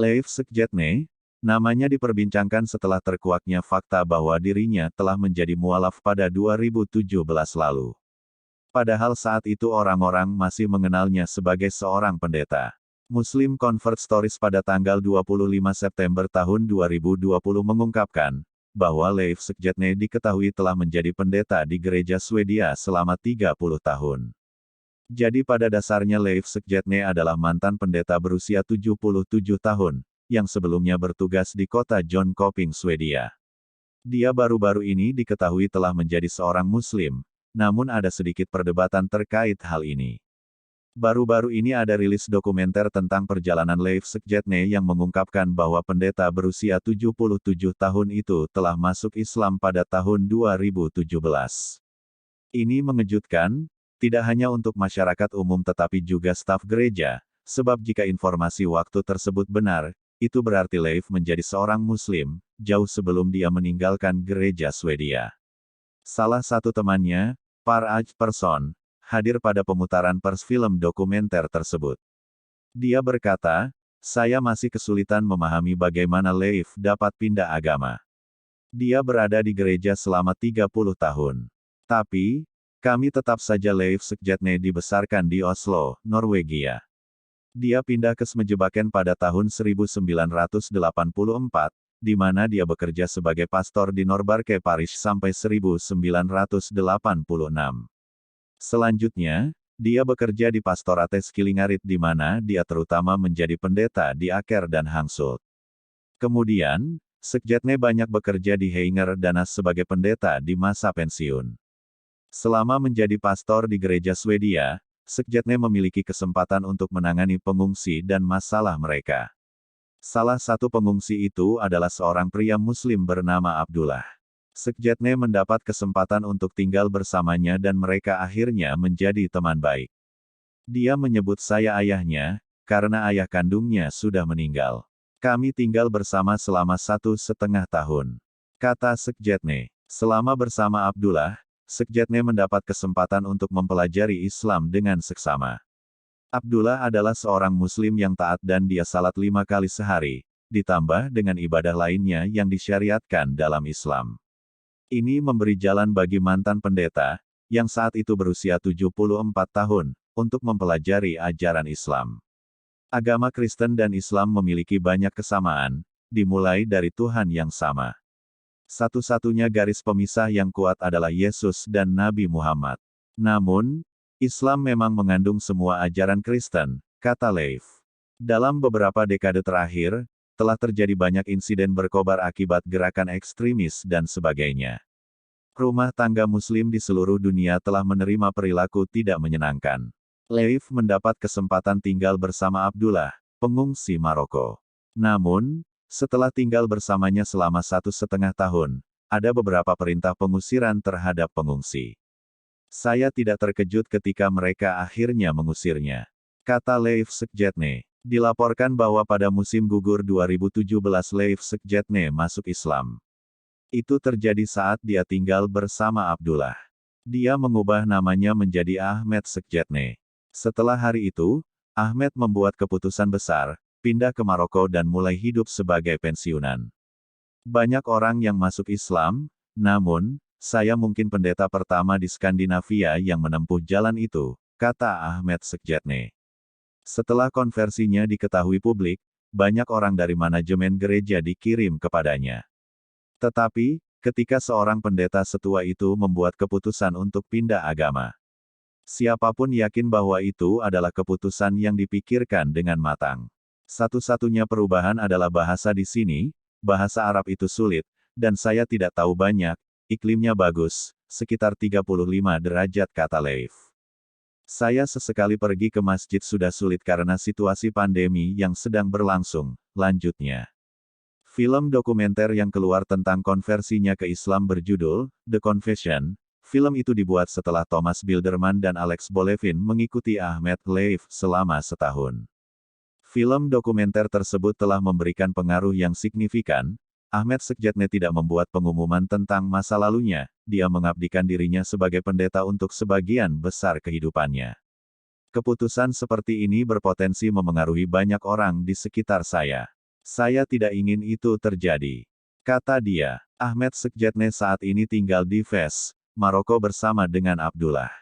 Leif Sekjetne, namanya diperbincangkan setelah terkuaknya fakta bahwa dirinya telah menjadi mualaf pada 2017 lalu. Padahal saat itu orang-orang masih mengenalnya sebagai seorang pendeta. Muslim Convert Stories pada tanggal 25 September tahun 2020 mengungkapkan, bahwa Leif Sekjetne diketahui telah menjadi pendeta di gereja Swedia selama 30 tahun. Jadi pada dasarnya Leif Sekjetne adalah mantan pendeta berusia 77 tahun, yang sebelumnya bertugas di kota Jönköping, Swedia. Dia baru-baru ini diketahui telah menjadi seorang Muslim, namun ada sedikit perdebatan terkait hal ini. Baru-baru ini ada rilis dokumenter tentang perjalanan Leif Sekjetne yang mengungkapkan bahwa pendeta berusia 77 tahun itu telah masuk Islam pada tahun 2017. Ini mengejutkan, tidak hanya untuk masyarakat umum tetapi juga staf gereja, sebab jika informasi waktu tersebut benar, itu berarti Leif menjadi seorang Muslim, jauh sebelum dia meninggalkan gereja Swedia. Salah satu temannya, Per Aj Persson, hadir pada pemutaran pers film dokumenter tersebut. Dia berkata, "Saya masih kesulitan memahami bagaimana Leif dapat pindah agama. Dia berada di gereja selama 30 tahun. Tapi, kami tetap saja." Leif Sekjetne dibesarkan di Oslo, Norwegia. Dia pindah ke Smedjebacken pada tahun 1984, di mana dia bekerja sebagai pastor di Norbarke Parish sampai 1986. Selanjutnya, dia bekerja di Pastorates Killingarit di mana dia terutama menjadi pendeta di Aker dan Hangsult. Kemudian, Sekjetne banyak bekerja di Heinger Danas sebagai pendeta di masa pensiun. Selama menjadi pastor di gereja Swedia, Sekjetne memiliki kesempatan untuk menangani pengungsi dan masalah mereka. Salah satu pengungsi itu adalah seorang pria Muslim bernama Abdullah. Sekjetne mendapat kesempatan untuk tinggal bersamanya dan mereka akhirnya menjadi teman baik. Dia menyebut saya ayahnya, karena ayah kandungnya sudah meninggal. Kami tinggal bersama selama 1,5 tahun. Kata Sekjetne. Selama bersama Abdullah, Sekjetne mendapat kesempatan untuk mempelajari Islam dengan seksama. Abdullah adalah seorang Muslim yang taat dan dia salat 5 kali sehari, ditambah dengan ibadah lainnya yang disyariatkan dalam Islam. Ini memberi jalan bagi mantan pendeta, yang saat itu berusia 74 tahun, untuk mempelajari ajaran Islam. Agama Kristen dan Islam memiliki banyak kesamaan, dimulai dari Tuhan yang sama. Satu-satunya garis pemisah yang kuat adalah Yesus dan Nabi Muhammad. Namun, Islam memang mengandung semua ajaran Kristen, kata Leif. Dalam beberapa dekade terakhir, telah terjadi banyak insiden berkobar akibat gerakan ekstremis dan sebagainya. Rumah tangga Muslim di seluruh dunia telah menerima perilaku tidak menyenangkan. Leif mendapat kesempatan tinggal bersama Abdullah, pengungsi Maroko. Namun, setelah tinggal bersamanya selama 1,5 tahun, ada beberapa perintah pengusiran terhadap pengungsi. Saya tidak terkejut ketika mereka akhirnya mengusirnya. Kata Leif Sekjetne. Dilaporkan bahwa pada musim gugur 2017 Leif Sekjetne masuk Islam. Itu terjadi saat dia tinggal bersama Abdullah. Dia mengubah namanya menjadi Ahmed Sekjetne. Setelah hari itu, Ahmed membuat keputusan besar, pindah ke Maroko dan mulai hidup sebagai pensiunan. Banyak orang yang masuk Islam, namun, saya mungkin pendeta pertama di Skandinavia yang menempuh jalan itu, kata Ahmed Sekjetne. Setelah konversinya diketahui publik, banyak orang dari manajemen gereja dikirim kepadanya. Tetapi, ketika seorang pendeta setua itu membuat keputusan untuk pindah agama, siapapun yakin bahwa itu adalah keputusan yang dipikirkan dengan matang. Satu-satunya perubahan adalah bahasa di sini, bahasa Arab itu sulit, dan saya tidak tahu banyak, iklimnya bagus, sekitar 35 derajat kata Leif. Saya sesekali pergi ke masjid sudah sulit karena situasi pandemi yang sedang berlangsung, lanjutnya. Film dokumenter yang keluar tentang konversinya ke Islam berjudul, The Confession. Film itu dibuat setelah Thomas Bilderman dan Alex Bolevin mengikuti Ahmed Leif selama setahun. Film dokumenter tersebut telah memberikan pengaruh yang signifikan. Ahmed Sekjetne tidak membuat pengumuman tentang masa lalunya, dia mengabdikan dirinya sebagai pendeta untuk sebagian besar kehidupannya. Keputusan seperti ini berpotensi memengaruhi banyak orang di sekitar saya. Saya tidak ingin itu terjadi. Kata dia. Ahmed Sekjetne saat ini tinggal di Fes, Maroko bersama dengan Abdullah.